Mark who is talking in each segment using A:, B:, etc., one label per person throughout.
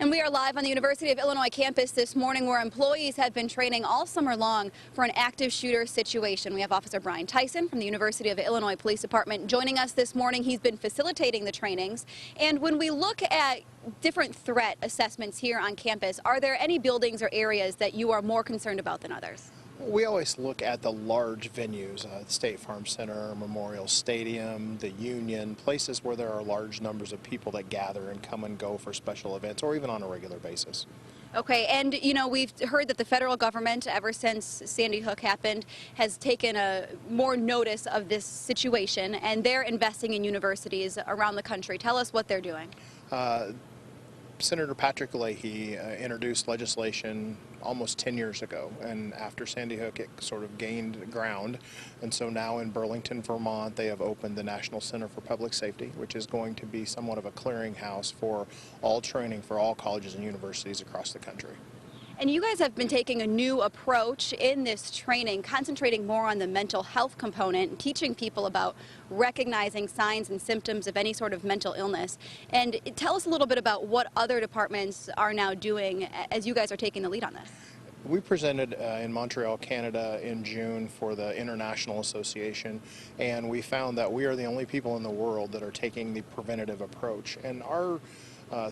A: And we are live on the University of Illinois campus this morning where employees have been training all summer long for an active shooter situation. We have Officer Brian Tyson from the University of Illinois Police Department joining us this morning. He's been facilitating the trainings. And when we look at different threat assessments here on campus, are there any buildings or areas that you are more concerned about than others?
B: We always look at the large venues, the State Farm Center, Memorial Stadium, the Union, places where there are large numbers of people that gather and come and go for special events or even on a regular basis.
A: Okay, and we've heard that the federal government, ever since Sandy Hook happened, has taken more notice of this situation, and they're investing in universities around the country. Tell us what they're doing.
B: Senator Patrick Leahy introduced legislation almost 10 years ago, and after Sandy Hook it sort of gained ground, and so now in Burlington, Vermont, they have opened the National Center for Public Safety, which is going to be somewhat of a clearinghouse for all training for all colleges and universities across the country.
A: And you guys have been taking a new approach in this training, concentrating more on the mental health component and teaching people about recognizing signs and symptoms of any sort of mental illness. And tell us a little bit about what other departments are now doing as you guys are taking the lead on this.
B: We presented in Montreal, Canada in June for the International Association, and we found that we are the only people in the world that are taking the preventative approach. And our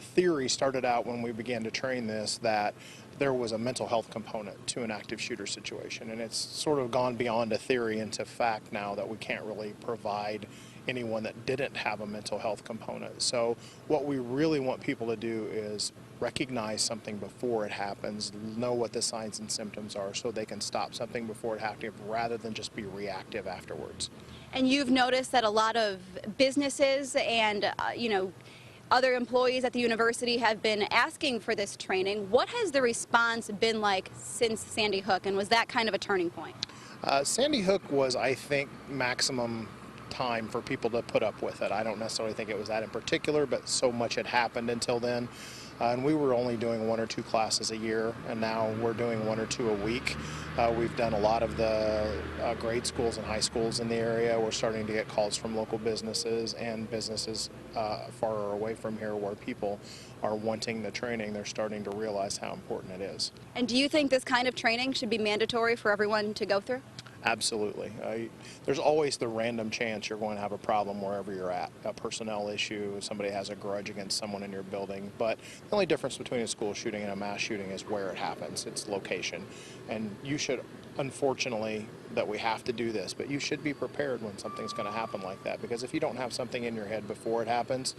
B: theory started out when we began to train this that there was a mental health component to an active shooter situation, and it's sort of gone beyond a theory into fact now that we can't really provide anyone that didn't have a mental health component. So what we really want people to do is recognize something before it happens, know what the signs and symptoms are so they can stop something before it happens rather than just be reactive afterwards.
A: And you've noticed that a lot of businesses and other employees at the university have been asking for this training. What has the response been like since Sandy Hook, and was that kind of a turning point?
B: Sandy Hook was, I think, maximum time for people to put up with it. I don't necessarily think it was that in particular, but so much had happened until then. And we were only doing 1 or 2 classes a year, and now we're doing 1 or 2 a week. We've done a lot of the grade schools and high schools in the area. We're starting to get calls from local businesses and businesses far away from here where people are wanting the training. They're starting to realize how important it is.
A: And do you think this kind of training should be mandatory for everyone to go through?
B: Absolutely. There's always the random chance you're going to have a problem wherever you're at, a personnel issue, somebody has a grudge against someone in your building. But the only difference between a school shooting and a mass shooting is where it happens, its location. And you should, unfortunately, that we have to do this, but you should be prepared when something's going to happen like that, because if you don't have something in your head before it happens,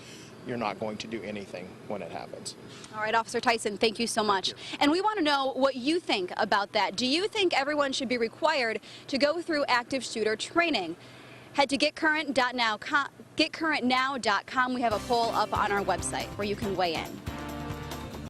B: you're not going to do anything when it happens.
A: All right, Officer Tyson, thank you so much. And we want to know what you think about that. Do you think everyone should be required to go through active shooter training? Head to getcurrentnow.com. We have a poll up on our website where you can weigh in.